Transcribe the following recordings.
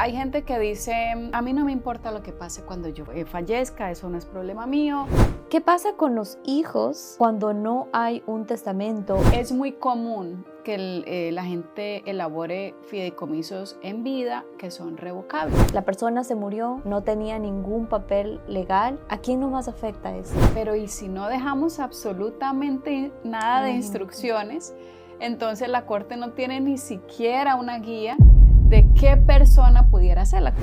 Hay gente que dice, a mí no me importa lo que pase cuando yo fallezca, eso no es problema mío. ¿Qué pasa con los hijos cuando no hay un testamento? Es muy común que la gente elabore fideicomisos en vida que son revocables. La persona se murió, no tenía ningún papel legal. ¿A quién no más afecta eso? Pero ¿y si no dejamos absolutamente nada de instrucciones? Entonces la corte no tiene ni siquiera una guía de qué persona pudiera hacerla.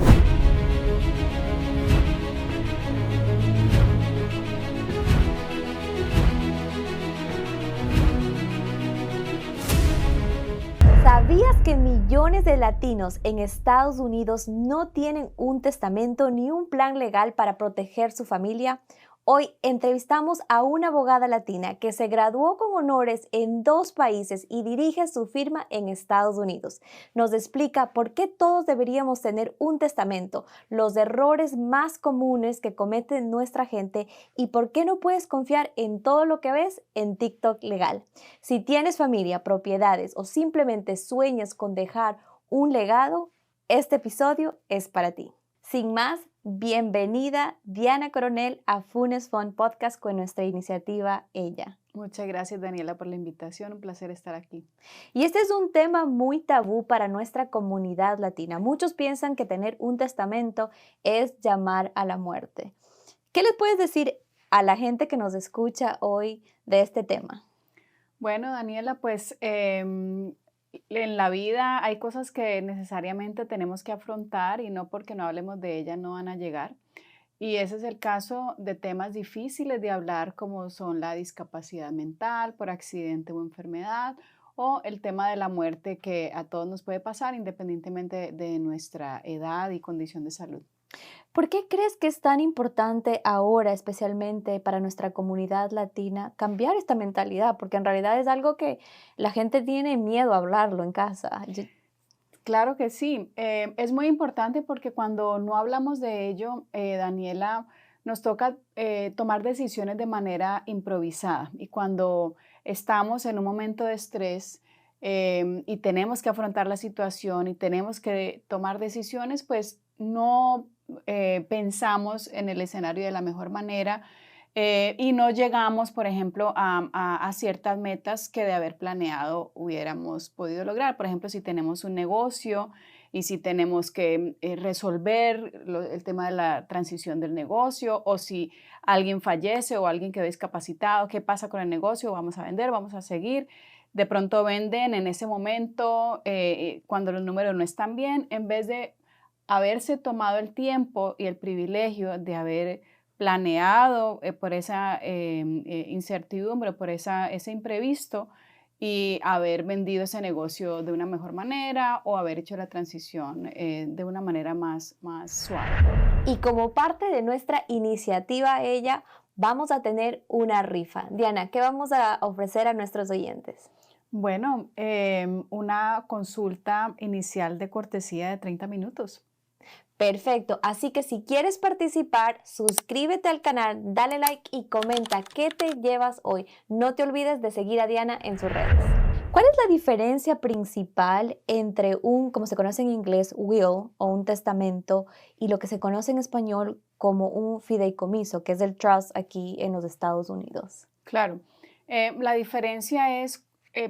¿Sabías que millones de latinos en Estados Unidos no tienen un testamento ni un plan legal para proteger su familia? Hoy entrevistamos a una abogada latina que se graduó con honores en 2 países y dirige su firma en Estados Unidos. Nos explica por qué todos deberíamos tener un testamento, los errores más comunes que comete nuestra gente y por qué no puedes confiar en todo lo que ves en TikTok Legal. Si tienes familia, propiedades o simplemente sueñas con dejar un legado, este episodio es para ti. Sin más, bienvenida Diana Coronel a Funes Fund Podcast con nuestra iniciativa Ella. Muchas gracias, Daniela, por la invitación. Un placer estar aquí. Y este es un tema muy tabú para nuestra comunidad latina. Muchos piensan que tener un testamento es llamar a la muerte. ¿Qué les puedes decir a la gente que nos escucha hoy de este tema? Bueno, Daniela, pues en la vida hay cosas que necesariamente tenemos que afrontar y no porque no hablemos de ellas no van a llegar. Y ese es el caso de temas difíciles de hablar como son la discapacidad mental por accidente o enfermedad o el tema de la muerte que a todos nos puede pasar independientemente de nuestra edad y condición de salud. ¿Por qué crees que es tan importante ahora, especialmente para nuestra comunidad latina, cambiar esta mentalidad? Porque en realidad es algo que la gente tiene miedo a hablarlo en casa. Claro que sí. Es muy importante porque cuando no hablamos de ello, Daniela, nos toca tomar decisiones de manera improvisada. Y cuando estamos en un momento de estrés y tenemos que afrontar la situación y tenemos que tomar decisiones, pues no pensamos en el escenario de la mejor manera. Y no llegamos, por ejemplo, a ciertas metas que de haber planeado hubiéramos podido lograr. Por ejemplo, si tenemos un negocio y si tenemos que resolver el tema de la transición del negocio o si alguien fallece o alguien quedó discapacitado, ¿qué pasa con el negocio? ¿Vamos a vender? ¿Vamos a seguir? De pronto venden en ese momento cuando los números no están bien, en vez de haberse tomado el tiempo y el privilegio de haber planeado por esa incertidumbre, por ese imprevisto y haber vendido ese negocio de una mejor manera o haber hecho la transición de una manera más suave. Y como parte de nuestra iniciativa Ella, vamos a tener una rifa. Diana, ¿qué vamos a ofrecer a nuestros oyentes? Bueno, una consulta inicial de cortesía de 30 minutos. Perfecto, así que si quieres participar, suscríbete al canal, dale like y comenta qué te llevas hoy. No te olvides de seguir a Diana en sus redes. ¿Cuál es la diferencia principal entre como se conoce en inglés, will o un testamento y lo que se conoce en español como un fideicomiso, que es el trust aquí en los Estados Unidos? Claro, la diferencia es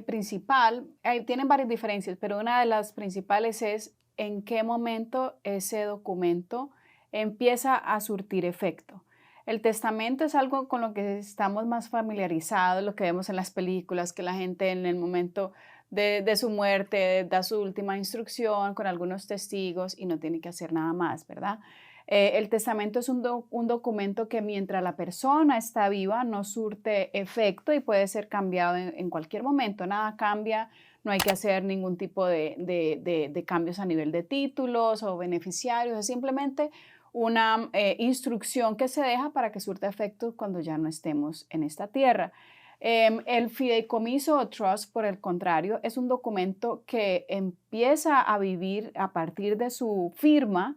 principal, tienen varias diferencias, pero una de las principales es en qué momento ese documento empieza a surtir efecto. El testamento es algo con lo que estamos más familiarizados, lo que vemos en las películas, que la gente en el momento de su muerte da su última instrucción con algunos testigos y no tiene que hacer nada más, ¿verdad? El testamento es un documento que mientras la persona está viva no surte efecto y puede ser cambiado en cualquier momento. Nada cambia, no hay que hacer ningún tipo de cambios a nivel de títulos o beneficiarios, es simplemente una instrucción que se deja para que surta efecto cuando ya no estemos en esta tierra. El fideicomiso o trust, por el contrario, es un documento que empieza a vivir a partir de su firma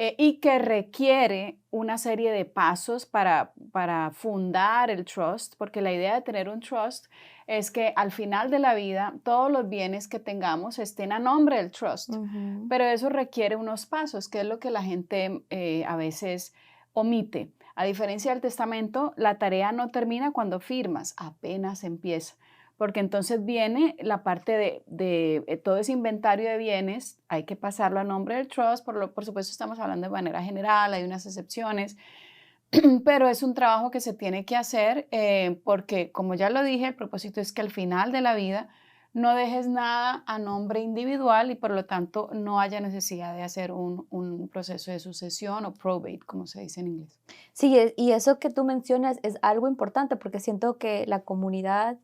y que requiere una serie de pasos para fundar el trust, porque la idea de tener un trust es que al final de la vida todos los bienes que tengamos estén a nombre del trust, Ujú. pero eso requiere unos pasos, que es lo que la gente a veces omite. A diferencia del testamento, la tarea no termina cuando firmas, apenas empieza, porque entonces viene la parte de todo ese inventario de bienes, hay que pasarlo a nombre del trust, por supuesto estamos hablando de manera general, hay unas excepciones, pero es un trabajo que se tiene que hacer porque, como ya lo dije, el propósito es que al final de la vida no dejes nada a nombre individual y por lo tanto no haya necesidad de hacer un proceso de sucesión o probate, como se dice en inglés. Sí, y eso que tú mencionas es algo importante porque siento que la comunidad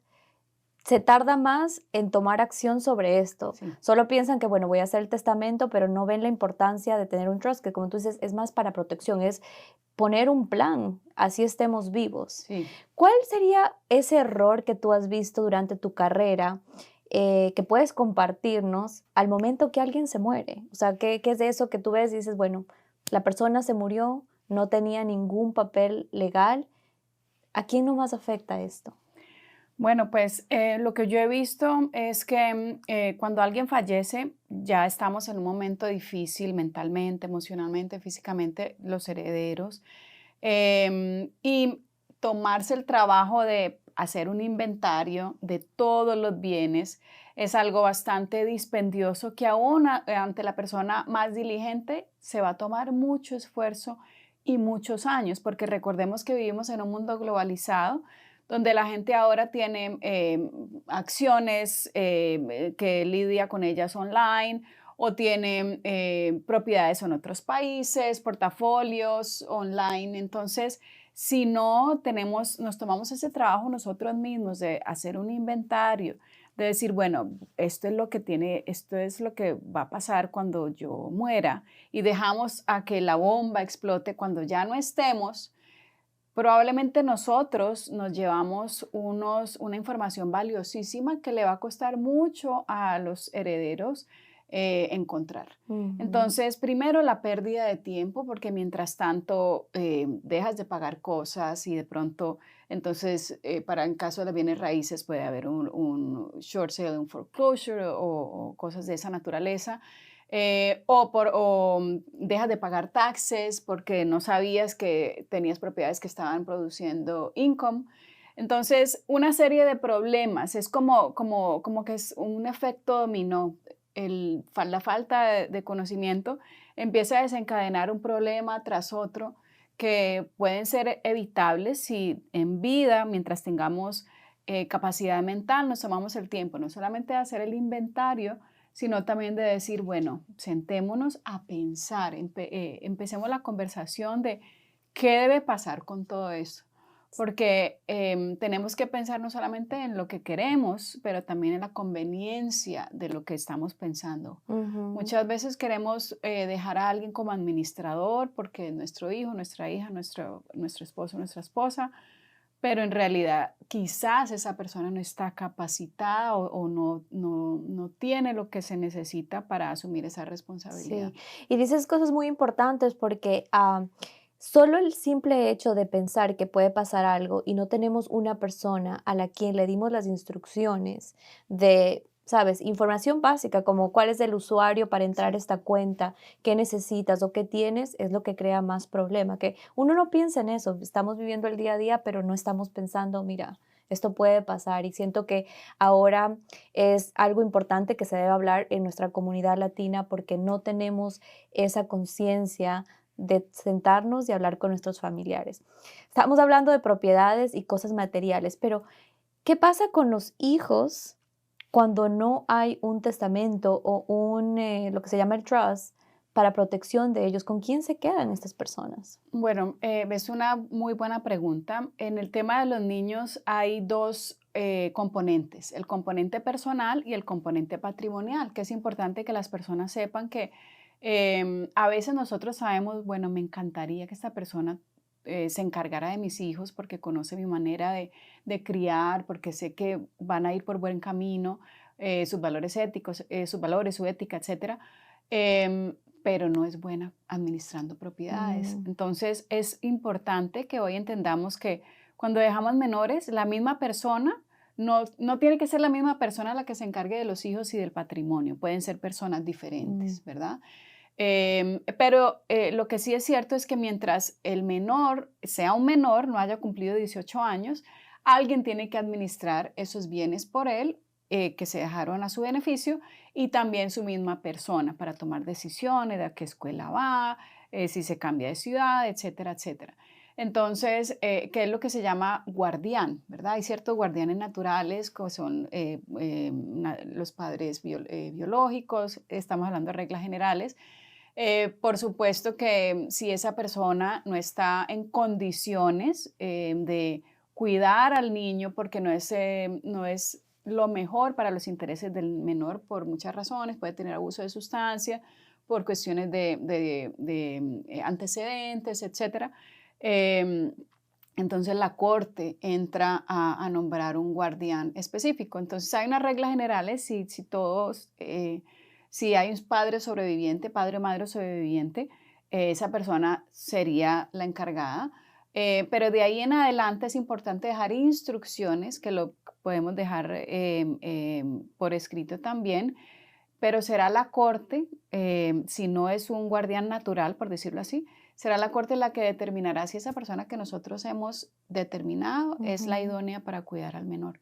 se tarda más en tomar acción sobre esto. Sí, Solo piensan que, bueno, voy a hacer el testamento, pero no ven la importancia de tener un trust, que como tú dices, es más para protección, es poner un plan, así estemos vivos. sí. ¿Cuál sería ese error que tú has visto durante tu carrera que puedes compartirnos al momento que alguien se muere? O sea, ¿qué es de eso que tú ves y dices, bueno, la persona se murió, no tenía ningún papel legal? ¿A quién no más afecta esto? Bueno, pues lo que yo he visto es que cuando alguien fallece, ya estamos en un momento difícil mentalmente, emocionalmente, físicamente, los herederos. Y tomarse el trabajo de hacer un inventario de todos los bienes es algo bastante dispendioso que aún ante la persona más diligente se va a tomar mucho esfuerzo y muchos años, porque recordemos que vivimos en un mundo globalizado donde la gente ahora tiene acciones que lidia con ellas online o tiene propiedades en otros países, portafolios online. Entonces, si no tenemos, nos tomamos ese trabajo nosotros mismos de hacer un inventario, de decir, bueno, esto es lo que tiene, esto es lo que va a pasar cuando yo muera y dejamos a que la bomba explote cuando ya no estemos, probablemente nosotros nos llevamos una información valiosísima que le va a costar mucho a los herederos encontrar. Ujú. Entonces, primero la pérdida de tiempo, porque mientras tanto dejas de pagar cosas y de pronto, entonces, para en caso de bienes raíces puede haber un short sale, un foreclosure o cosas de esa naturaleza. Dejas de pagar taxes porque no sabías que tenías propiedades que estaban produciendo income. Entonces, una serie de problemas, es como que es un efecto dominó. La falta de conocimiento empieza a desencadenar un problema tras otro que pueden ser evitables si en vida, mientras tengamos capacidad mental, nos tomamos el tiempo, no solamente de hacer el inventario, sino también de decir, bueno, sentémonos a pensar, empecemos la conversación de qué debe pasar con todo eso. Porque tenemos que pensar no solamente en lo que queremos, pero también en la conveniencia de lo que estamos pensando. Ujú. Muchas veces queremos dejar a alguien como administrador porque es nuestro hijo, nuestra hija, nuestro esposo, nuestra esposa, pero en realidad quizás esa persona no está capacitada o no tiene lo que se necesita para asumir esa responsabilidad. Sí, y dices cosas muy importantes porque solo el simple hecho de pensar que puede pasar algo y no tenemos una persona a la quien le dimos las instrucciones de, sabes, información básica como cuál es el usuario para entrar a Sí. esta cuenta, qué necesitas o qué tienes, es lo que crea más problema, que uno no piensa en eso, estamos viviendo el día a día, pero no estamos pensando, mira, esto puede pasar y siento que ahora es algo importante que se debe hablar en nuestra comunidad latina porque no tenemos esa conciencia de sentarnos y hablar con nuestros familiares. Estamos hablando de propiedades y cosas materiales, pero ¿qué pasa con los hijos cuando no hay un testamento o lo que se llama el trust para protección de ellos? ¿Con quién se quedan estas personas? Bueno, es una muy buena pregunta. En el tema de los niños hay dos componentes, el componente personal y el componente patrimonial, que es importante que las personas sepan que a veces nosotros sabemos, bueno, me encantaría que esta persona se encargara de mis hijos porque conoce mi manera de criar, porque sé que van a ir por buen camino, sus valores éticos, sus valores, su ética, etcétera. pero no es buena administrando propiedades. Entonces es importante que hoy entendamos que cuando dejamos menores, la misma persona, no tiene que ser la misma persona la que se encargue de los hijos y del patrimonio, pueden ser personas diferentes, ¿verdad? Pero lo que sí es cierto es que mientras el menor sea un menor, no haya cumplido 18 años, alguien tiene que administrar esos bienes por él que se dejaron a su beneficio y también su misma persona para tomar decisiones de a qué escuela va, si se cambia de ciudad, etcétera, etcétera. Entonces, ¿qué es lo que se llama guardián? ¿Verdad? Hay ciertos guardianes naturales que son los padres biológicos, estamos hablando de reglas generales. Por supuesto que si esa persona no está en condiciones de cuidar al niño porque no es lo mejor para los intereses del menor por muchas razones, puede tener abuso de sustancia, por cuestiones de antecedentes, etcétera. Entonces la corte entra a nombrar un guardián específico. Entonces hay unas reglas generales, si hay un padre sobreviviente, padre o madre sobreviviente, esa persona sería la encargada. Pero de ahí en adelante es importante dejar instrucciones, que lo podemos dejar por escrito también, pero será la corte, si no es un guardián natural, por decirlo así, será la corte la que determinará si esa persona que nosotros hemos determinado es la idónea para cuidar al menor.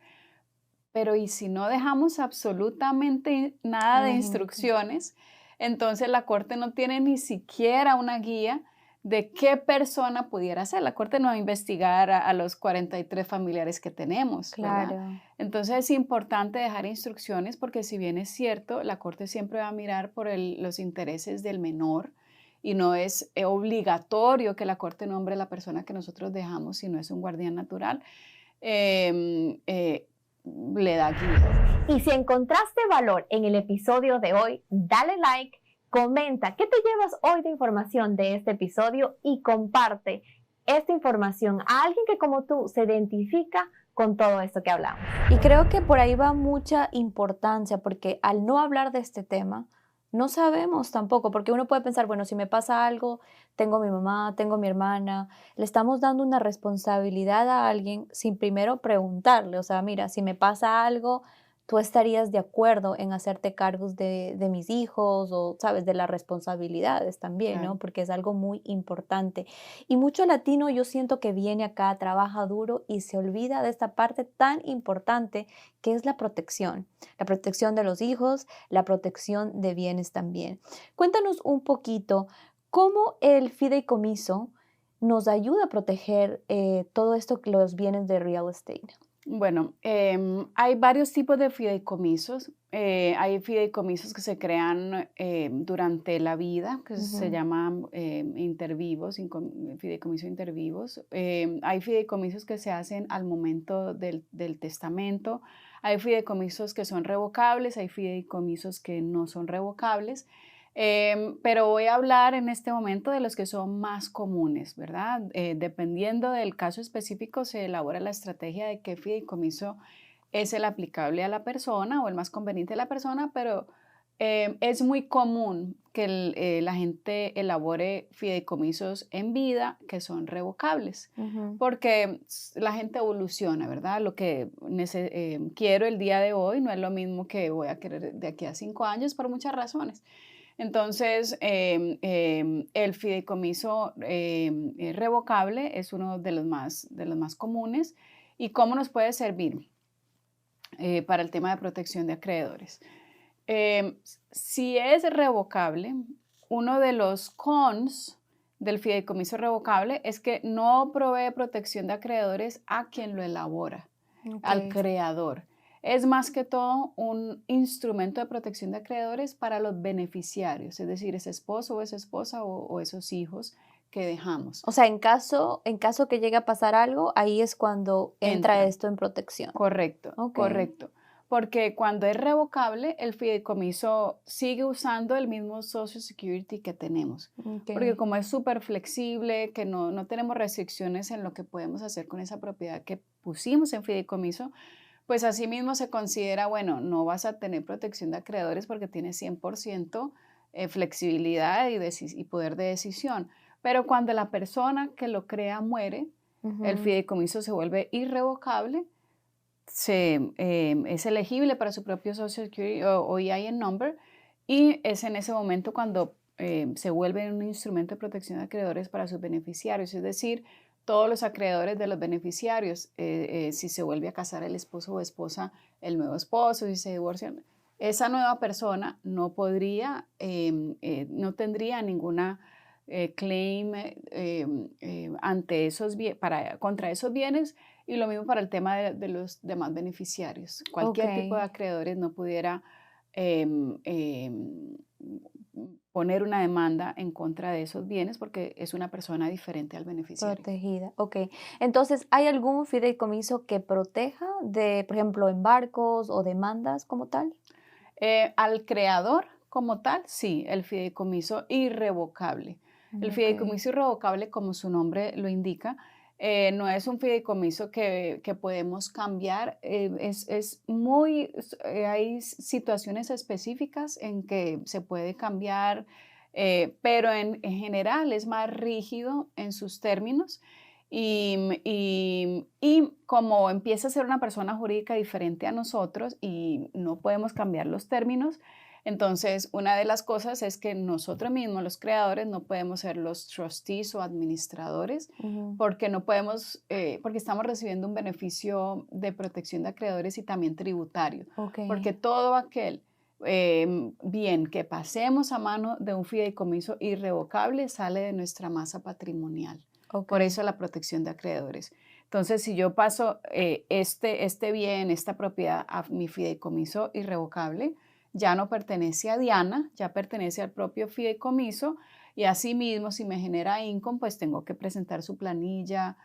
Pero ¿y si no dejamos absolutamente nada de instrucciones? Entonces la corte no tiene ni siquiera una guía de qué persona pudiera ser. La corte no va a investigar a los 43 familiares que tenemos, ¿verdad? Claro. Entonces es importante dejar instrucciones porque si bien es cierto, la corte siempre va a mirar por los intereses del menor y no es obligatorio que la corte nombre a la persona que nosotros dejamos si no es un guardián natural. Le da guía. Y si encontraste valor en el episodio de hoy, dale like, comenta qué te llevas hoy de información de este episodio y comparte esta información a alguien que como tú se identifica con todo esto que hablamos. Y creo que por ahí va mucha importancia porque al no hablar de este tema, no sabemos tampoco, porque uno puede pensar, bueno, si me pasa algo, tengo mi mamá, tengo mi hermana, le estamos dando una responsabilidad a alguien sin primero preguntarle, o sea, mira, si me pasa algo, tú estarías de acuerdo en hacerte cargos de mis hijos o, sabes, de las responsabilidades también, Claro. ¿no? Porque es algo muy importante. Y mucho latino yo siento que viene acá, trabaja duro y se olvida de esta parte tan importante que es la protección de los hijos, la protección de bienes también. Cuéntanos un poquito cómo el fideicomiso nos ayuda a proteger todo esto, los bienes de real estate. Bueno, hay varios tipos de fideicomisos. Hay fideicomisos que se crean durante la vida, que se llaman intervivos, fideicomisos intervivos. Hay fideicomisos que se hacen al momento del testamento. Hay fideicomisos que son revocables, hay fideicomisos que no son revocables. Pero voy a hablar en este momento de los que son más comunes, ¿verdad? Dependiendo del caso específico, se elabora la estrategia de qué fideicomiso es el aplicable a la persona o el más conveniente a la persona, pero es muy común que la gente elabore fideicomisos en vida que son revocables, porque la gente evoluciona, ¿verdad? Lo que quiero el día de hoy no es lo mismo que voy a querer de aquí a 5 años por muchas razones. Entonces, el fideicomiso revocable es uno de los más comunes. ¿Y cómo nos puede servir para el tema de protección de acreedores? Si es revocable, uno de los cons del fideicomiso revocable es que no provee protección de acreedores a quien lo elabora, al creador. Es más que todo un instrumento de protección de acreedores para los beneficiarios, es decir, ese esposo o esa esposa o esos hijos que dejamos. O sea, en caso que llegue a pasar algo, ahí es cuando entra esto en protección. Correcto, correcto. Porque cuando es revocable, el fideicomiso sigue usando el mismo Social Security que tenemos. Porque como es súper flexible, que no tenemos restricciones en lo que podemos hacer con esa propiedad que pusimos en fideicomiso, pues así mismo se considera, bueno, no vas a tener protección de acreedores porque tienes 100% flexibilidad y poder de decisión. Pero cuando la persona que lo crea muere, el Ujú. fideicomiso se vuelve irrevocable, es elegible para su propio Social Security o EIN number, y es en ese momento cuando se vuelve un instrumento de protección de acreedores para sus beneficiarios, es decir, todos los acreedores de los beneficiarios, si se vuelve a casar el esposo o esposa, el nuevo esposo, si se divorcian, esa nueva persona no podría, no tendría ninguna claim ante contra esos bienes, y lo mismo para el tema de los demás beneficiarios. Ok, Cualquier tipo de acreedores no pudiera em, em, poner una demanda en contra de esos bienes porque es una persona diferente al beneficiario. protegida. Ok. Entonces, ¿hay algún fideicomiso que proteja de, por ejemplo, embargos o demandas como tal? Al creador como tal, sí, el fideicomiso irrevocable. El Ok. fideicomiso irrevocable, como su nombre lo indica, no es un fideicomiso que podemos cambiar. Hay situaciones específicas en que se puede cambiar, pero en general es más rígido en sus términos. Y como empieza a ser una persona jurídica diferente a nosotros y no podemos cambiar los términos, entonces una de las cosas es que nosotros mismos, los creadores, no podemos ser los trustees o administradores Ujú. porque no podemos, porque estamos recibiendo un beneficio de protección de acreedores y también tributario, Ok. porque todo aquel bien que pasemos a mano de un fideicomiso irrevocable sale de nuestra masa patrimonial. Ok. Por eso la protección de acreedores. Entonces, si yo paso este bien, esta propiedad a mi fideicomiso irrevocable, ya no pertenece a Diana, ya pertenece al propio fideicomiso, y asimismo, si me genera income, pues tengo que presentar su planilla,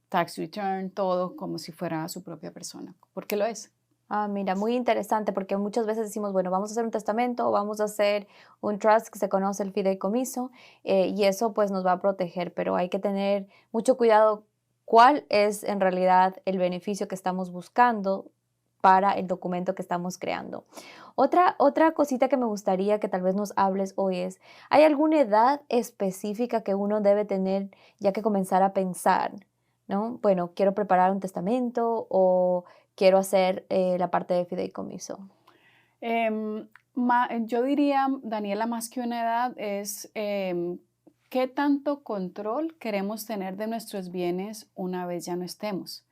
tax return, todo como si fuera su propia persona, porque lo es. Ah, mira, muy interesante porque muchas veces decimos, bueno, vamos a hacer un testamento o vamos a hacer un trust que se conoce el fideicomiso y eso pues nos va a proteger, pero hay que tener mucho cuidado cuál es en realidad el beneficio que estamos buscando para el documento que estamos creando. Otra cosita que me gustaría que tal vez nos hables hoy es, ¿hay alguna edad específica que uno debe tener ya que comenzar a pensar, ¿no? Bueno, quiero preparar un testamento o quiero hacer, la parte de fideicomiso. Em, yo diría, Daniela, más que una edad, es qué tanto control queremos tener de nuestros bienes una vez ya no estemos.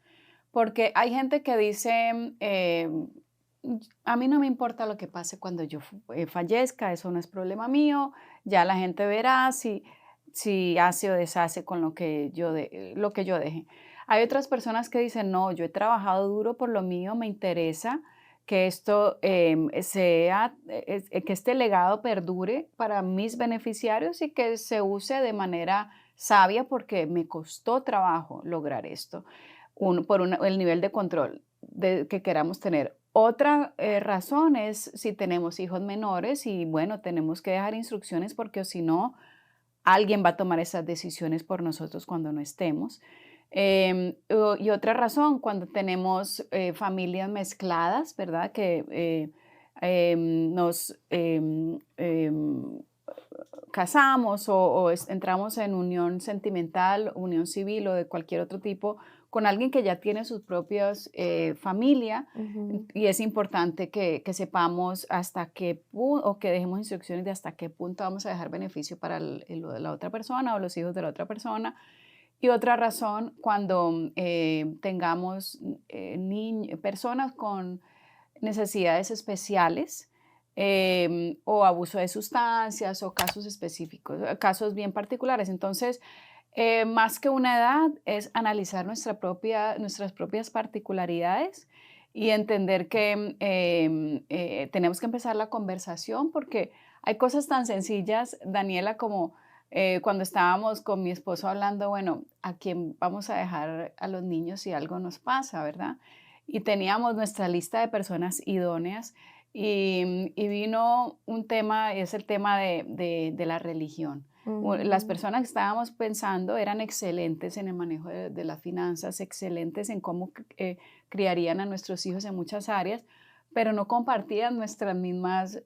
Porque hay gente que dice, a mí no me importa lo que pase cuando yo fallezca, eso no es problema mío, ya la gente verá si hace o deshace con lo que yo deje. Hay otras personas que dicen, no, yo he trabajado duro por lo mío, me interesa que esto que este legado perdure para mis beneficiarios y que se use de manera sabia porque me costó trabajo lograr esto el nivel de control que queramos tener. Otra razón es si tenemos hijos menores y bueno, tenemos que dejar instrucciones porque o si no, alguien va a tomar esas decisiones por nosotros cuando no estemos. Y otra razón, cuando tenemos familias mezcladas, ¿verdad? Que nos casamos entramos en unión sentimental, unión civil o de cualquier otro tipo con alguien que ya tiene sus propias familia, Ujú. y es importante que sepamos hasta qué punto o que dejemos instrucciones de hasta qué punto vamos a dejar beneficio para la otra persona o los hijos de la otra persona. Y otra razón, cuando tengamos personas con necesidades especiales, o abuso de sustancias o casos específicos, casos bien particulares. Entonces, más que una edad, es analizar nuestras propias particularidades y entender que tenemos que empezar la conversación porque hay cosas tan sencillas, Daniela, como cuando estábamos con mi esposo hablando, bueno, ¿a quién vamos a dejar a los niños si algo nos pasa, verdad? Y teníamos nuestra lista de personas idóneas y vino un tema, es el tema de la religión. Las Ujú. personas que estábamos pensando eran excelentes en el manejo de las finanzas, excelentes en cómo criarían a nuestros hijos en muchas áreas, pero no compartían nuestras mismas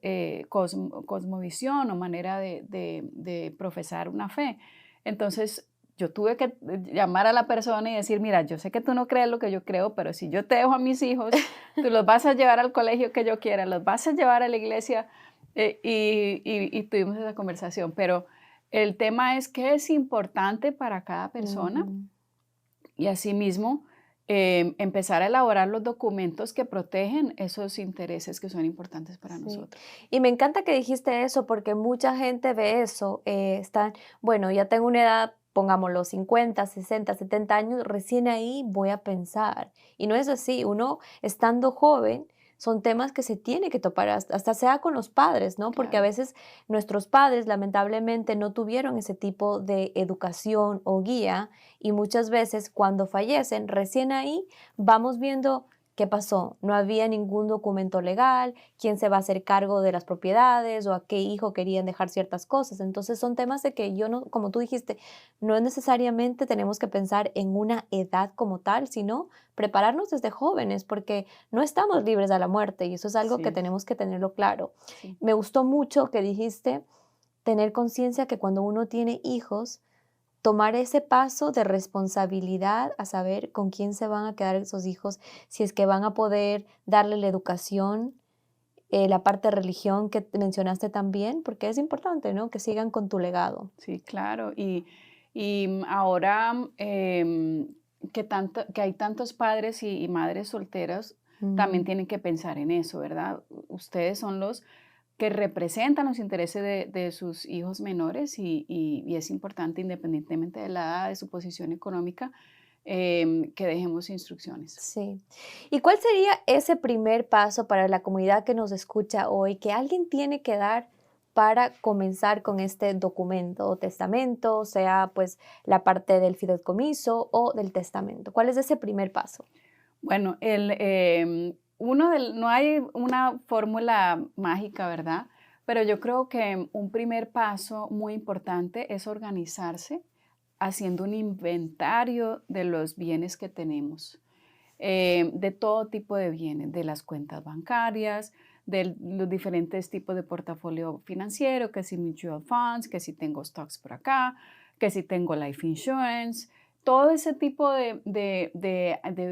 cosmovisión o manera de profesar una fe. Entonces, yo tuve que llamar a la persona y decir, mira, yo sé que tú no crees lo que yo creo, pero si yo te dejo a mis hijos, tú los vas a llevar al colegio que yo quiera, los vas a llevar a la iglesia, y tuvimos esa conversación. Pero el tema es que es importante para cada persona y asimismo empezar a elaborar los documentos que protegen esos intereses que son importantes para Sí. nosotros. Y me encanta que dijiste eso porque mucha gente ve eso, están, bueno, ya tengo una edad, pongámoslo, 50, 60, 70 años, recién ahí voy a pensar. Y no es así, uno estando joven, son temas que se tiene que topar, hasta sea con los padres, ¿no? Porque a Claro. veces nuestros padres lamentablemente no tuvieron ese tipo de educación o guía y muchas veces cuando fallecen, recién ahí vamos viendo qué pasó. No había ningún documento legal, quién se va a hacer cargo de las propiedades o a qué hijo querían dejar ciertas cosas. Entonces son temas de que yo no, como tú dijiste, no necesariamente tenemos que pensar en una edad como tal, sino prepararnos desde jóvenes, porque no estamos libres a la muerte y eso es algo Así que es, tenemos que tenerlo claro. sí. Me gustó mucho que dijiste tener conciencia que cuando uno tiene hijos, tomar ese paso de responsabilidad a saber con quién se van a quedar esos hijos, si es que van a poder darle la educación, la parte de religión que mencionaste también, porque es importante, ¿no? Que sigan con tu legado. Sí, claro. Ahora que hay tantos padres y madres solteras, también Mm, tienen que pensar en eso, ¿verdad? Ustedes son los que representan los intereses de sus hijos menores y es importante, independientemente de la edad, de su posición económica, que dejemos instrucciones. sí. ¿Y cuál sería ese primer paso para la comunidad que nos escucha hoy, que alguien tiene que dar para comenzar con este documento o testamento, sea pues la parte del fideicomiso o del testamento? ¿Cuál es ese primer paso? Bueno, no hay una fórmula mágica, ¿verdad? Pero yo creo que un primer paso muy importante es organizarse haciendo un inventario de los bienes que tenemos, de todo tipo de bienes, de las cuentas bancarias, de los diferentes tipos de portafolio financiero, que si mutual funds, que si tengo stocks por acá, que si tengo life insurance, todo ese tipo de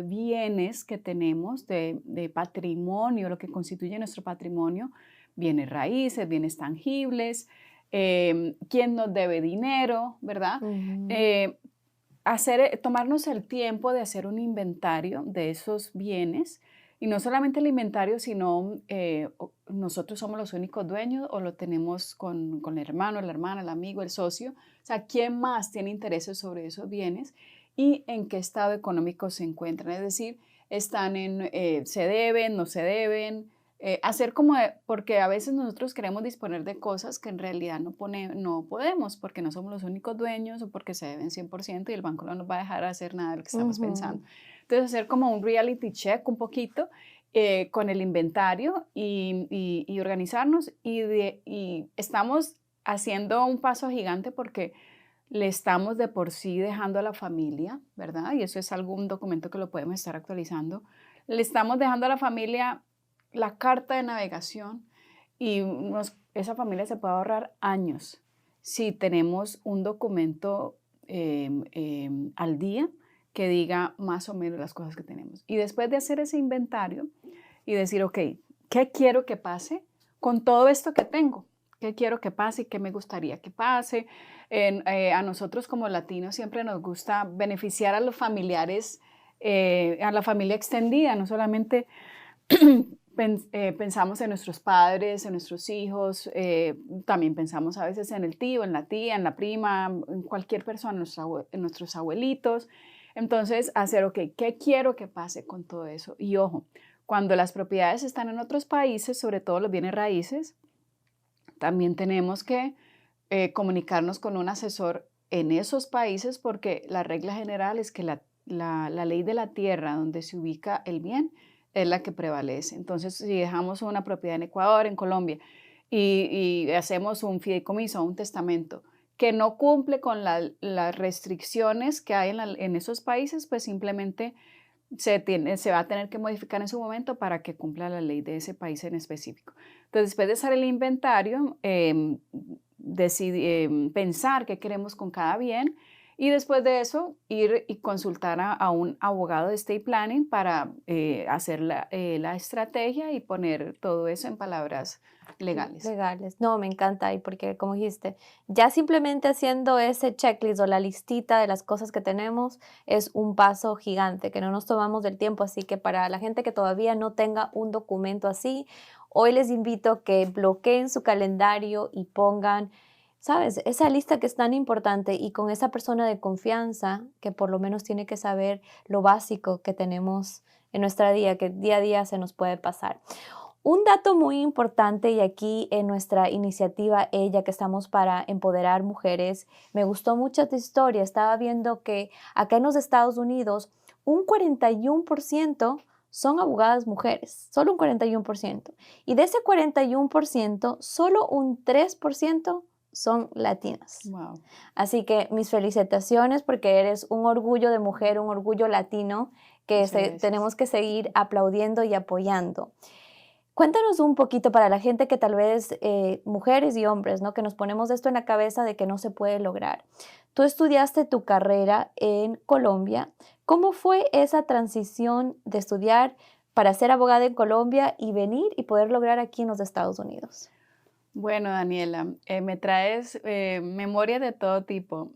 bienes que tenemos, de patrimonio, lo que constituye nuestro patrimonio, bienes raíces, bienes tangibles, quién nos debe dinero, ¿verdad? Ujú, Eh, tomarnos el tiempo de hacer un inventario de esos bienes y no solamente el inventario, sino nosotros somos los únicos dueños o lo tenemos con el hermano, la hermana, el amigo, el socio. O sea, ¿quién más tiene intereses sobre esos bienes y en qué estado económico se encuentran? Es decir, se deben, no se deben. Hacer porque a veces nosotros queremos disponer de cosas que en realidad no podemos porque no somos los únicos dueños o porque se deben 100% y el banco no nos va a dejar hacer nada de lo que estamos ujú. pensando. Entonces, hacer como un reality check un poquito con el inventario y organizarnos y estamos haciendo un paso gigante porque le estamos de por sí dejando a la familia, ¿verdad? Y eso es algún documento que lo podemos estar actualizando. Le estamos dejando a la familia la carta de navegación y esa familia se puede ahorrar años si tenemos un documento al día que diga más o menos las cosas que tenemos. Y después de hacer ese inventario y decir, ok, ¿qué quiero que pase con todo esto que tengo? ¿Qué quiero que pase y qué me gustaría que pase? A nosotros como latinos siempre nos gusta beneficiar a los familiares, a la familia extendida, no solamente pensamos en nuestros padres, en nuestros hijos, también pensamos a veces en el tío, en la tía, en la prima, en cualquier persona, en nuestros abuelitos. Entonces, hacer, ok, ¿qué quiero que pase con todo eso? Y ojo, cuando las propiedades están en otros países, sobre todo los bienes raíces, también tenemos que comunicarnos con un asesor en esos países porque la regla general es que la ley de la tierra donde se ubica el bien es la que prevalece. Entonces, si dejamos una propiedad en Ecuador, en Colombia, y hacemos un fideicomiso o un testamento que no cumple con las restricciones que hay en esos países, pues simplemente se va a tener que modificar en su momento para que cumpla la ley de ese país en específico. Entonces, después de hacer el inventario, pensar qué queremos con cada bien y después de eso ir y consultar a un abogado de estate planning para hacer la estrategia y poner todo eso en palabras legales. Legales. No, me encanta, y porque como dijiste, ya simplemente haciendo ese checklist o la listita de las cosas que tenemos es un paso gigante, que no nos tomamos del tiempo, así que para la gente que todavía no tenga un documento así, hoy les invito que bloqueen su calendario y pongan, ¿sabes? Esa lista que es tan importante y con esa persona de confianza que por lo menos tiene que saber lo básico que tenemos en nuestra día, que día a día se nos puede pasar. Un dato muy importante y aquí en nuestra iniciativa Ella, que estamos para empoderar mujeres, me gustó mucho tu historia. Estaba viendo que acá en los Estados Unidos un 41% son abogadas mujeres, solo un 41%. Y de ese 41%, solo un 3% son latinas. Wow. Así que mis felicitaciones porque eres un orgullo de mujer, un orgullo latino que Muchas gracias. tenemos que seguir aplaudiendo y apoyando. Cuéntanos un poquito para la gente que tal vez, mujeres y hombres, ¿no? Que nos ponemos esto en la cabeza de que no se puede lograr. Tú estudiaste tu carrera en Colombia. ¿Cómo fue esa transición de estudiar para ser abogada en Colombia y venir y poder lograr aquí en los Estados Unidos? Bueno, Daniela, me traes memorias de todo tipo,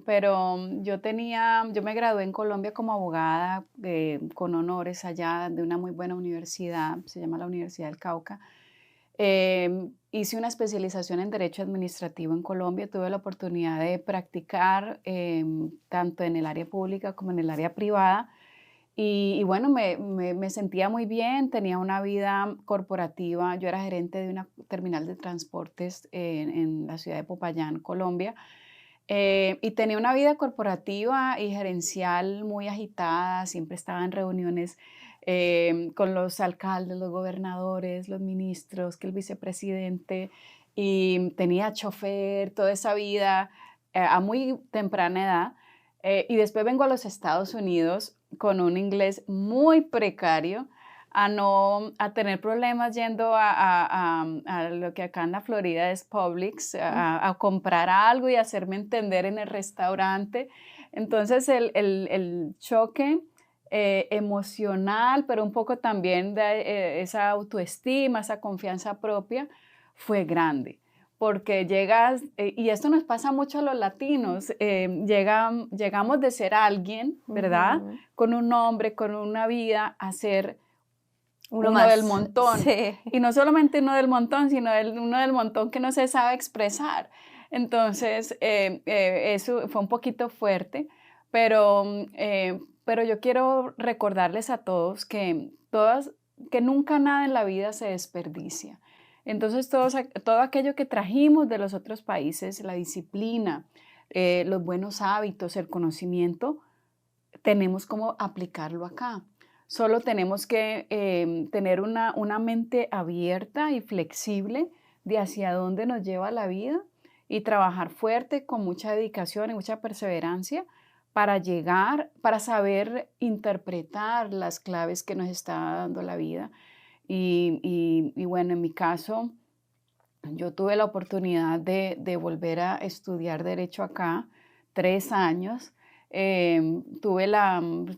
pero yo me gradué en Colombia como abogada con honores allá de una muy buena universidad, se llama la Universidad del Cauca. Hice una especialización en Derecho Administrativo en Colombia, tuve la oportunidad de practicar tanto en el área pública como en el área privada. Y bueno, me sentía muy bien, tenía una vida corporativa. Yo era gerente de una terminal de transportes en la ciudad de Popayán, Colombia, y tenía una vida corporativa y gerencial muy agitada. Siempre estaba en reuniones con los alcaldes, los gobernadores, los ministros, que el vicepresidente, y tenía chofer, toda esa vida a muy temprana edad. Y después vengo a los Estados Unidos con un inglés muy precario, a tener problemas yendo a lo que acá en la Florida es Publix, a comprar algo y hacerme entender en el restaurante. Entonces el choque emocional, pero un poco también de esa autoestima, esa confianza propia, fue grande. Porque llegas, y esto nos pasa mucho a los latinos, llegamos de ser alguien, ¿verdad? Ujú. Con un nombre, con una vida, a ser Uno uno del más. montón. Sí. Y no solamente uno del montón, sino uno del montón que no se sabe expresar. Entonces, eso fue un poquito fuerte, pero yo quiero recordarles a todos que nunca nada en la vida se desperdicia. Entonces, todo aquello que trajimos de los otros países, la disciplina, los buenos hábitos, el conocimiento, tenemos cómo aplicarlo acá. Solo tenemos que tener una mente abierta y flexible de hacia dónde nos lleva la vida y trabajar fuerte con mucha dedicación y mucha perseverancia para llegar, para saber interpretar las claves que nos está dando la vida. Y bueno, en mi caso, yo tuve la oportunidad de volver a estudiar derecho acá, 3 años.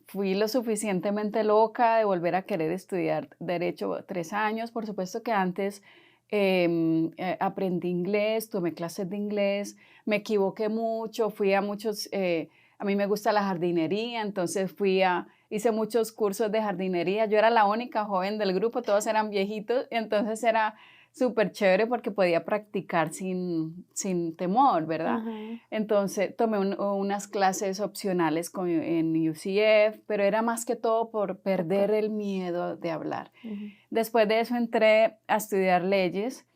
Fui lo suficientemente loca de volver a querer estudiar derecho 3 años. Por supuesto que antes aprendí inglés, tomé clases de inglés, me equivoqué mucho, fui a muchos, a mí me gusta la jardinería, entonces hice muchos cursos de jardinería. Yo era la única joven del grupo, todos eran viejitos, entonces era súper chévere porque podía practicar sin temor, ¿verdad? Ujú. Entonces tomé unas clases opcionales en UCF, pero era más que todo por perder el miedo de hablar. Ujú. Después de eso entré a estudiar leyes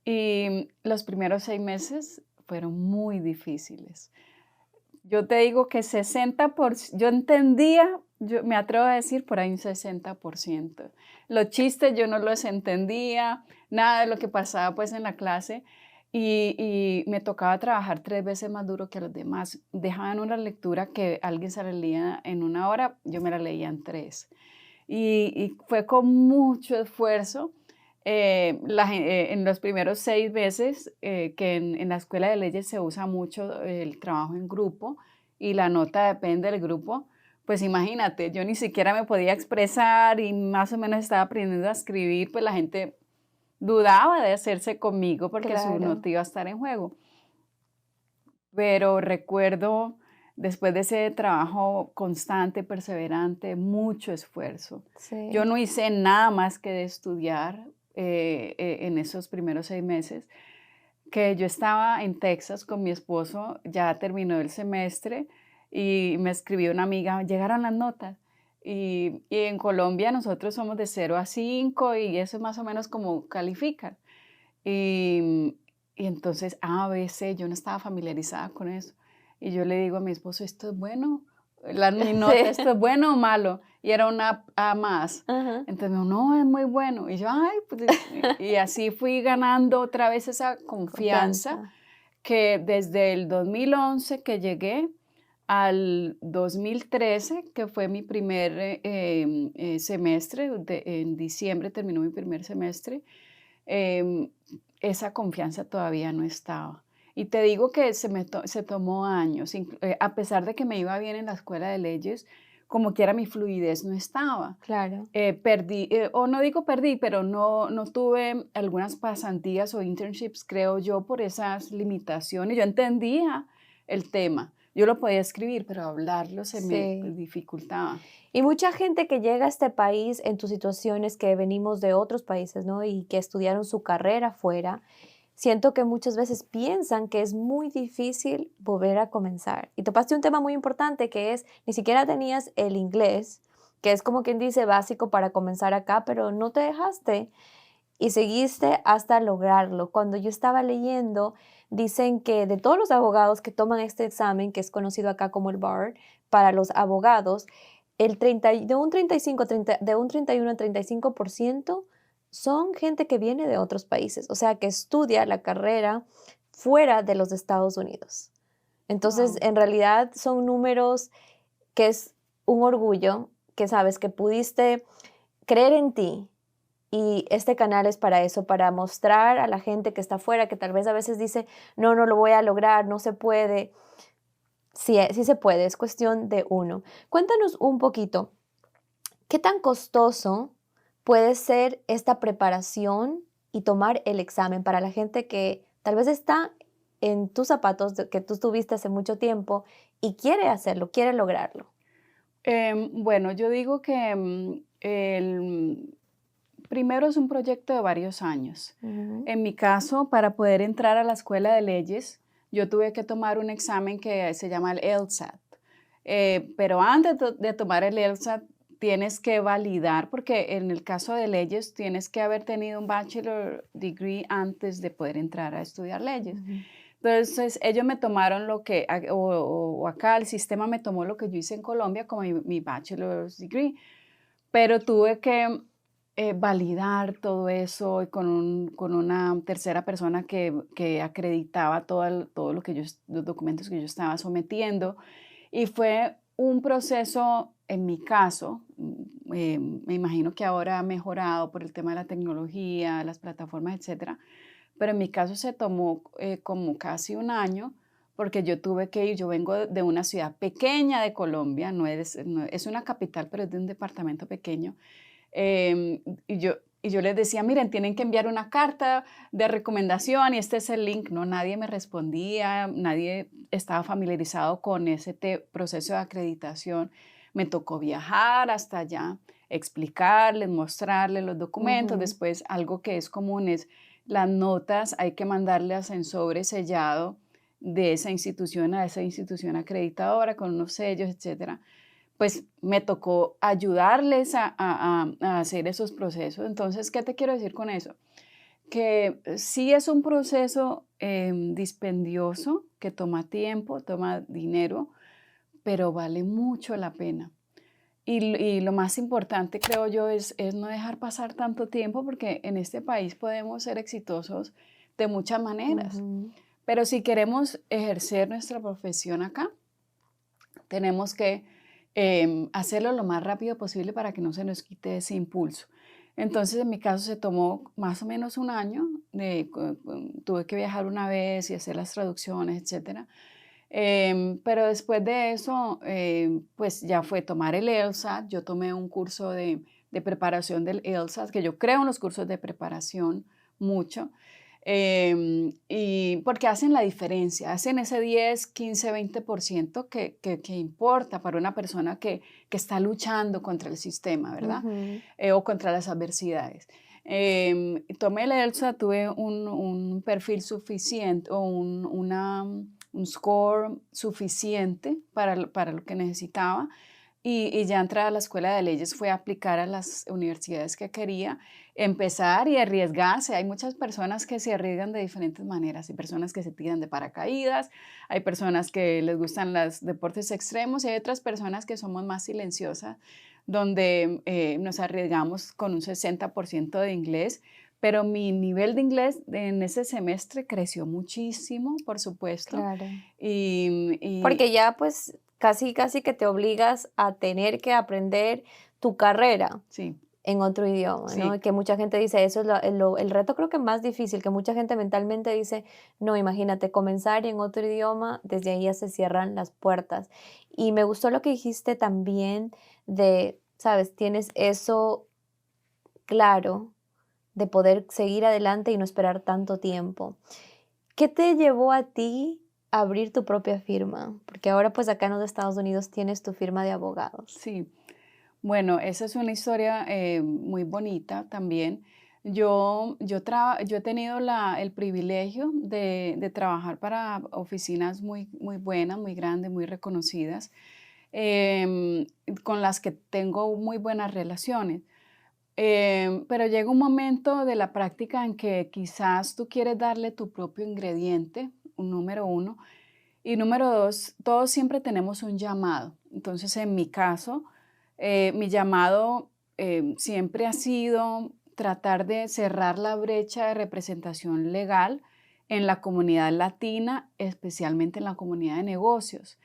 y los primeros 6 meses fueron muy difíciles. Yo te digo que 60%, yo entendía, yo me atrevo a decir por ahí un 60%. Los chistes yo no los entendía, nada de lo que pasaba pues en la clase. y me tocaba trabajar 3 veces más duro que los demás. Dejaban una lectura que alguien se la leía en 1 hora, yo me la leía en 3. Y fue con mucho esfuerzo. En los primeros 6 meses, que en la escuela de leyes se usa mucho el trabajo en grupo y la nota depende del grupo, pues imagínate, yo ni siquiera me podía expresar y más o menos estaba aprendiendo a escribir, pues la gente dudaba de hacerse conmigo porque su Claro, nota iba a estar en juego. Pero recuerdo, después de ese trabajo constante, perseverante, mucho esfuerzo. Yo sí. no hice nada más que de estudiar en esos primeros 6 meses, que yo estaba en Texas con mi esposo, ya terminó el semestre y me escribió una amiga, llegaron las notas. Y en Colombia nosotros somos de 0 a 5 y eso es más o menos como califican. Y, y entonces A, B, C, yo no estaba familiarizada con eso. Y yo le digo a mi esposo, ¿esto es bueno? Mi nota, Sí. ¿esto es bueno o malo? Y era una A más. Ajá. Entonces me dijo, no, es muy bueno. Y yo, ay, pues, y así fui ganando otra vez esa confianza Confianza. que desde el 2011 que llegué al 2013, que fue mi primer semestre, en diciembre terminó mi primer semestre, em, esa confianza todavía no estaba. Y te digo que se tomó años, a pesar de que me iba bien en la escuela de leyes, como quiera mi fluidez no estaba. Claro. Perdí, o no digo perdí, pero no tuve algunas pasantías o internships, creo yo, por esas limitaciones. Yo entendía el tema, yo lo podía escribir, pero hablarlo se me Sí. dificultaba. Y mucha gente que llega a este país en tus situaciones que venimos de otros países, ¿no? Y que estudiaron su carrera fuera, siento que muchas veces piensan que es muy difícil volver a comenzar. Y topaste un tema muy importante que es, ni siquiera tenías el inglés, que es como quien dice básico para comenzar acá, pero no te dejaste y seguiste hasta lograrlo. Cuando yo estaba leyendo, dicen que de todos los abogados que toman este examen, que es conocido acá como el bar, para los abogados, de un 35, de un 31 al 35% son gente que viene de otros países, o sea, que estudia la carrera fuera de los Estados Unidos. Entonces, Wow. en realidad son números que es un orgullo, que sabes que pudiste creer en ti, y este canal es para eso, para mostrar a la gente que está afuera, que tal vez a veces dice, no, no lo voy a lograr, no se puede. Sí, sí se puede, es cuestión de uno. Cuéntanos un poquito, ¿qué tan costoso puede ser esta preparación y tomar el examen para la gente que tal vez está en tus zapatos, que tú tuviste hace mucho tiempo y quiere hacerlo, quiere lograrlo? Bueno, yo digo que primero es un proyecto de varios años. Ujú, En mi caso, para poder entrar a la escuela de leyes, yo tuve que tomar un examen que se llama el LSAT. Pero antes de tomar el LSAT, tienes que validar, porque en el caso de leyes tienes que haber tenido un bachelor degree antes de poder entrar a estudiar leyes. ujú. Entonces, ellos me tomaron o acá el sistema me tomó lo que yo hice en Colombia como mi bachelor's degree, pero tuve que validar todo eso y con una tercera persona que acreditaba todo lo que los documentos que yo estaba sometiendo. Y fue un proceso, en mi caso, me imagino que ahora ha mejorado por el tema de la tecnología, las plataformas, etcétera, pero en mi caso se tomó como casi un año porque yo tuve que ir, yo vengo de una ciudad pequeña de Colombia, es una capital, pero es de un departamento pequeño. Y yo les decía, miren, tienen que enviar una carta de recomendación y este es el link. No, nadie me respondía, nadie estaba familiarizado con ese proceso de acreditación. Me tocó viajar hasta allá, explicarles, mostrarles los documentos. Ujú, Después, algo que es común es las notas, hay que mandarlas en sobre sellado de esa institución a esa institución acreditadora con unos sellos, etcétera. Pues me tocó ayudarles a hacer esos procesos. Entonces, ¿qué te quiero decir con eso? Que sí es un proceso dispendioso, que toma tiempo, toma dinero, pero vale mucho la pena. Y lo más importante, creo yo, es no dejar pasar tanto tiempo, porque en este país podemos ser exitosos de muchas maneras. Pero si queremos ejercer nuestra profesión acá, tenemos que hacerlo lo más rápido posible para que no se nos quite ese impulso. Entonces, en mi caso se tomó más o menos un año, tuve que viajar una vez y hacer las traducciones, etcétera. Pero después de eso, pues ya fue tomar el LSAT. Yo tomé un curso de preparación del LSAT, que yo creo en los cursos de preparación mucho, y porque hacen la diferencia, hacen ese 10, 15, 20% que importa para una persona que está luchando contra el sistema, ¿verdad? O contra las adversidades. Tomé el LSAT, tuve un perfil suficiente o un score suficiente para lo que necesitaba, y ya entrar a la escuela de leyes fue aplicar a las universidades que quería, empezar y arriesgarse. Hay muchas personas que se arriesgan de diferentes maneras. Hay personas que se tiran de paracaídas, hay personas que les gustan los deportes extremos y hay otras personas que somos más silenciosas, donde nos arriesgamos con un 60% de inglés. Pero mi nivel de inglés en ese semestre creció muchísimo, por supuesto. Claro. Y Porque ya pues casi que te obligas a tener que aprender tu carrera sí, en otro idioma, ¿no? sí, Y que mucha gente dice, eso es el reto creo que más difícil, que mucha gente mentalmente dice, no, imagínate, comenzar en otro idioma, desde ahí ya se cierran las puertas. Y me gustó lo que dijiste también de, sabes, tienes eso claro de poder seguir adelante y no esperar tanto tiempo. ¿Qué te llevó a ti a abrir tu propia firma? Porque ahora pues acá en los Estados Unidos tienes tu firma de abogados. sí. Bueno, esa es una historia muy bonita también. Yo he tenido el privilegio de trabajar para oficinas muy buenas, muy grandes, muy reconocidas, em, con las que tengo muy buenas relaciones. Pero llega un momento de la práctica en que quizás tú quieres darle tu propio ingrediente, un número uno, y número dos, todos siempre tenemos un llamado. Entonces, en mi caso, mi llamado siempre ha sido tratar de cerrar la brecha de representación legal en la comunidad latina, especialmente en la comunidad de negocios.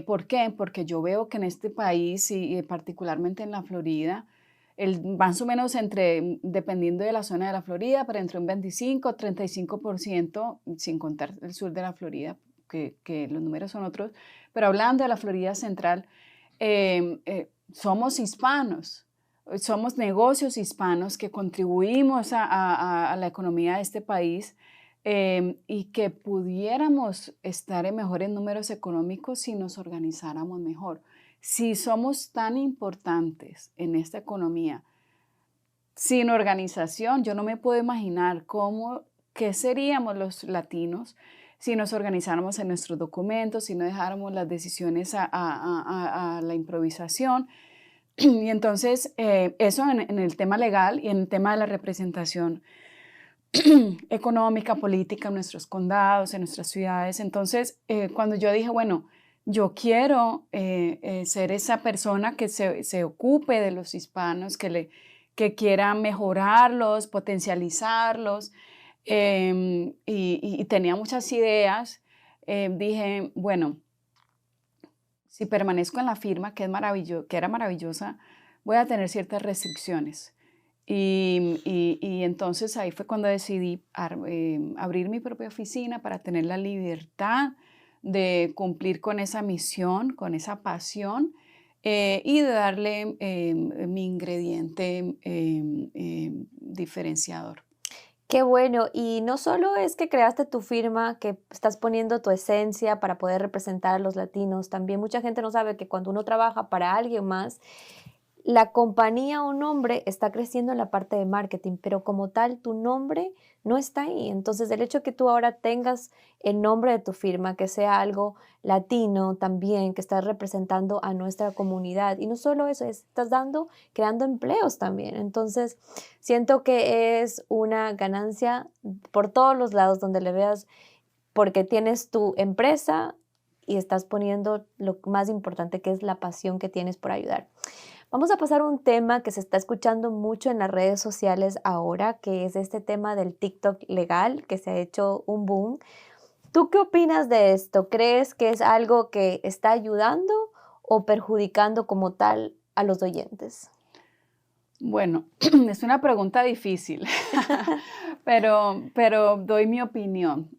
¿Por qué? Porque yo veo que en este país y particularmente en la Florida, más o menos dependiendo de la zona de la Florida, pero entre un 25 o 35%, sin contar el sur de la Florida, que los números son otros, pero hablando de la Florida Central, somos hispanos, somos negocios hispanos que contribuimos a la economía de este país, y que pudiéramos estar en mejores números económicos si nos organizáramos mejor. Si somos tan importantes en esta economía, sin organización, yo no me puedo imaginar qué seríamos los latinos si nos organizáramos en nuestros documentos, si no dejáramos las decisiones a la improvisación. Y entonces, eso en el tema legal y en el tema de la representación económica, política en nuestros condados, en nuestras ciudades. Entonces, cuando yo dije, bueno, yo quiero ser esa persona que se ocupe de los hispanos, que quiera mejorarlos, potencializarlos, y tenía muchas ideas. Dije, bueno, si permanezco en la firma, que era maravillosa, voy a tener ciertas restricciones. Y entonces ahí fue cuando decidí abrir mi propia oficina para tener la libertad de cumplir con esa misión, con esa pasión, y de darle mi ingrediente diferenciador. Qué bueno. Y no solo es que creaste tu firma, que estás poniendo tu esencia para poder representar a los latinos, también mucha gente no sabe que cuando uno trabaja para alguien más, la compañía o nombre está creciendo en la parte de marketing, pero como tal tu nombre no está ahí. Entonces, el hecho de que tú ahora tengas el nombre de tu firma, que sea algo latino también, que estás representando a nuestra comunidad. Y no solo eso, estás creando empleos también. Entonces, siento que es una ganancia por todos los lados donde le veas, porque tienes tu empresa y estás poniendo lo más importante, que es la pasión que tienes por ayudar. Vamos a pasar a un tema que se está escuchando mucho en las redes sociales ahora, que es este tema del TikTok legal, que se ha hecho un boom. ¿Tú qué opinas de esto? ¿Crees que es algo que está ayudando o perjudicando como tal a los oyentes? Bueno, es una pregunta difícil, pero doy mi opinión.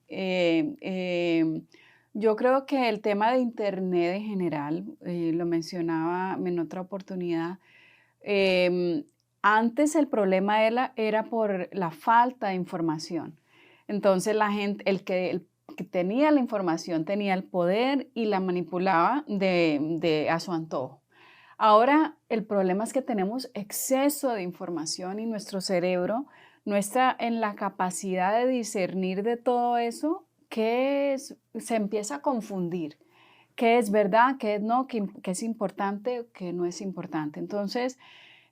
Yo creo que el tema de Internet en general, lo mencionaba en otra oportunidad, em, antes el problema era por la falta de información. Entonces la gente, el que tenía la información tenía el poder y la manipulaba a su antojo. Ahora el problema es que tenemos exceso de información y nuestro cerebro no está en la capacidad de discernir de todo eso, se empieza a confundir, qué es verdad, qué es no, qué es importante, qué no es importante. Entonces,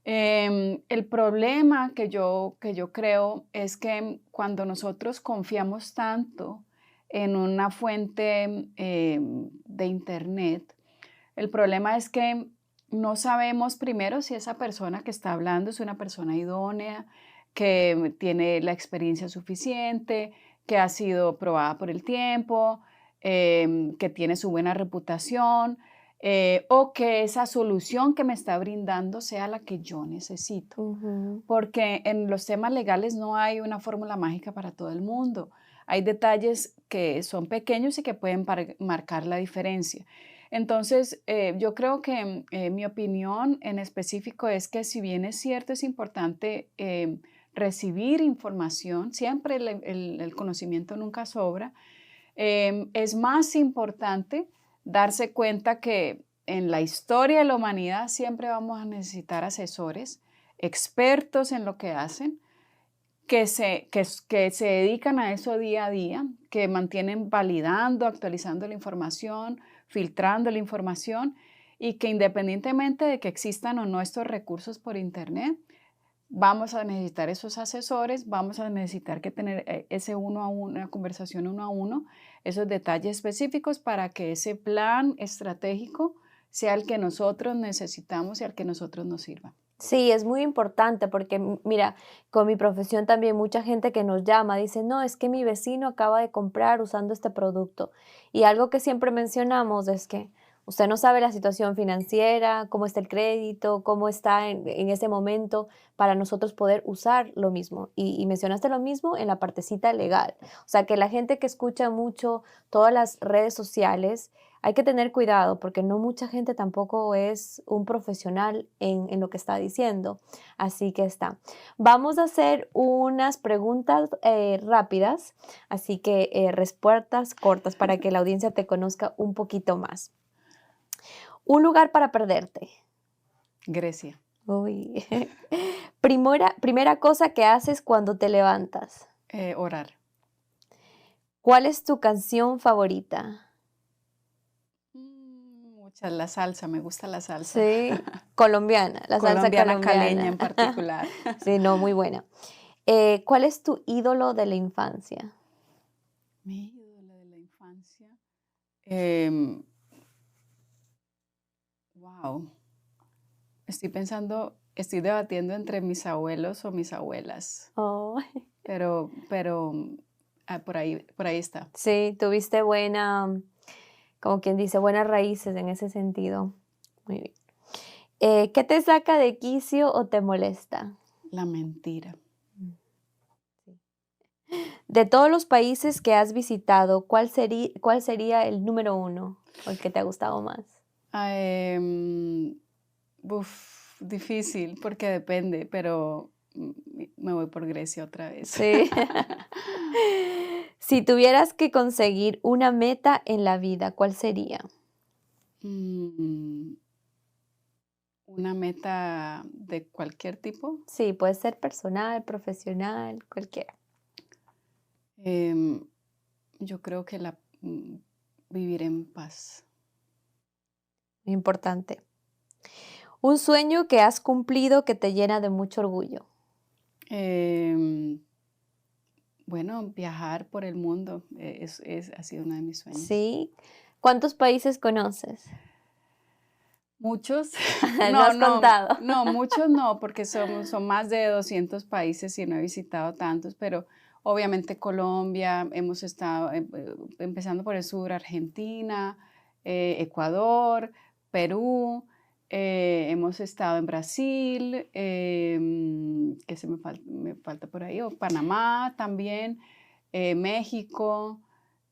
el problema que yo creo es que cuando nosotros confiamos tanto en una fuente de Internet, el problema es que no sabemos primero si esa persona que está hablando es una persona idónea, que tiene la experiencia suficiente, que ha sido probada por el tiempo, que tiene su buena reputación, o que esa solución que me está brindando sea la que yo necesito. Ujú. Porque en los temas legales no hay una fórmula mágica para todo el mundo. Hay detalles que son pequeños y que pueden marcar la diferencia. Entonces, yo creo que mi opinión en específico es que si bien es cierto, es importante recibir información, siempre el conocimiento nunca sobra, es más importante darse cuenta que en la historia de la humanidad siempre vamos a necesitar asesores, expertos en lo que hacen, que se dedican a eso día a día, que mantienen validando, actualizando la información, filtrando la información y que independientemente de que existan o no estos recursos por Internet, vamos a necesitar esos asesores, vamos a necesitar que tener ese uno a uno, una conversación uno a uno, esos detalles específicos para que ese plan estratégico sea el que nosotros necesitamos y al que nosotros nos sirva. Sí, es muy importante porque, mira, con mi profesión también mucha gente que nos llama dice, no, es que mi vecino acaba de comprar usando este producto. Y algo que siempre mencionamos es que usted no sabe la situación financiera, cómo está el crédito, cómo está en ese momento para nosotros poder usar lo mismo. Y mencionaste lo mismo en la partecita legal. O sea, que la gente que escucha mucho todas las redes sociales, hay que tener cuidado porque no mucha gente tampoco es un profesional en lo que está diciendo. Así que está. Vamos a hacer unas preguntas rápidas, así que respuestas cortas para que la audiencia te conozca un poquito más. Un lugar para perderte. Grecia, Uy. Primera cosa que haces cuando te levantas. orar. ¿Cuál es tu canción favorita? Muchas, la salsa, me gusta la salsa. Sí, colombiana, la salsa Colombiana caleña colombiana. en particular. Sí, no, muy buena. ¿Cuál es tu ídolo de la infancia? Mi ídolo de la infancia. Em, wow. Estoy debatiendo entre mis abuelos o mis abuelas, Oh, pero por ahí está. sí, tuviste buena, como quien dice, buenas raíces en ese sentido. Muy bien. ¿Qué te saca de quicio o te molesta? La mentira. Mm, sí. De todos los países que has visitado, cuál sería el número uno o el que te ha gustado más? Ah, difícil porque depende, pero me voy por Grecia otra vez. Sí. Si tuvieras que conseguir una meta en la vida, ¿cuál sería? Mm, una meta de cualquier tipo. Sí, puede ser personal, profesional, cualquiera. em, yo creo que vivir en paz. Muy importante. Un sueño que has cumplido que te llena de mucho orgullo. Em, bueno, viajar por el mundo ha sido uno de mis sueños. Sí. ¿Cuántos países conoces? Muchos, ¿No has contado? no, muchos no, porque son más de 200 países y no he visitado tantos, pero obviamente Colombia, hemos estado empezando por el sur, Argentina, Ecuador, Perú, hemos estado en Brasil, ¿qué me falta por ahí? O Panamá también, México.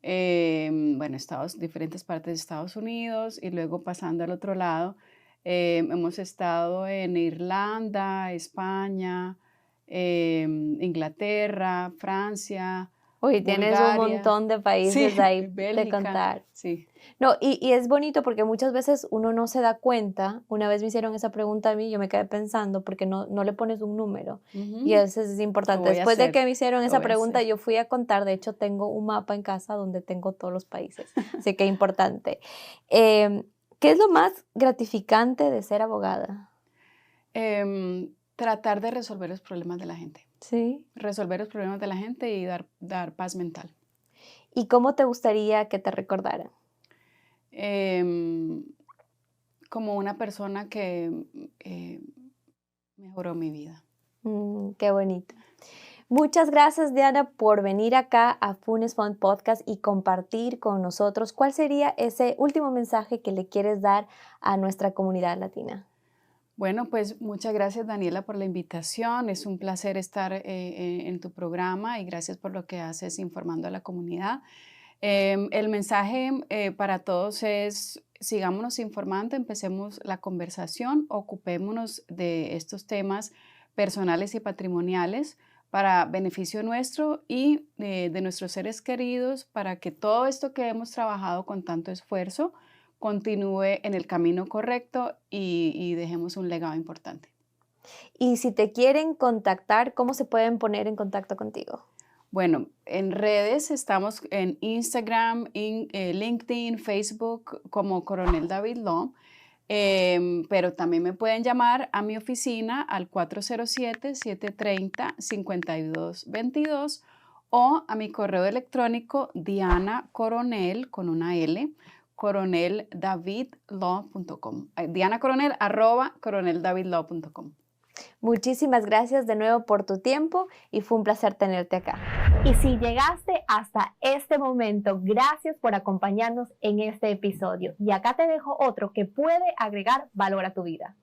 Bueno, diferentes partes de Estados Unidos y luego pasando al otro lado, hemos estado en Irlanda, España, Inglaterra, Francia, Uy, tienes un Bulgaria, montón de sí, países ahí de Bélgica, contar. sí. No, y es bonito porque muchas veces uno no se da cuenta. Una vez me hicieron esa pregunta a mí, yo me quedé pensando porque no le pones un número. Y Ujú, eso es lo importante. voy a Después de hacer, que me hicieron lo esa voy a pregunta, hacer. yo fui a contar. De hecho, tengo un mapa en casa donde tengo todos los países. Así que importante. Em, ¿Qué es lo más gratificante de ser abogada? Tratar de resolver los problemas de la gente, Sí. resolver los problemas de la gente y dar paz mental. ¿Y cómo te gustaría que te recordaran? Em, Como una persona que eh, mejoró mi vida. Qué bonito. Muchas gracias, Diana, por venir acá a Funes Fund Podcast y compartir con nosotros cuál sería ese último mensaje que le quieres dar a nuestra comunidad latina. Bueno, pues muchas gracias, Daniela, por la invitación. Es un placer estar en tu programa y gracias por lo que haces informando a la comunidad. El mensaje para todos es: sigámonos informando, empecemos la conversación, ocupémonos de estos temas personales y patrimoniales para beneficio nuestro y de nuestros seres queridos, para que todo esto que hemos trabajado con tanto esfuerzo continúe en el camino correcto y dejemos un legado importante. Y si te quieren contactar, ¿cómo se pueden poner en contacto contigo? Bueno, en redes estamos en Instagram, LinkedIn, Facebook como Coronel David Law, pero también me pueden llamar a mi oficina al 407-730-5222 o a mi correo electrónico Diana Coronel con una L, coroneldavidlaw.com. Dianacoronel@coroneldavidlaw.com. Muchísimas gracias de nuevo por tu tiempo y fue un placer tenerte acá. Y si llegaste hasta este momento, gracias por acompañarnos en este episodio. Y acá te dejo otro que puede agregar valor a tu vida.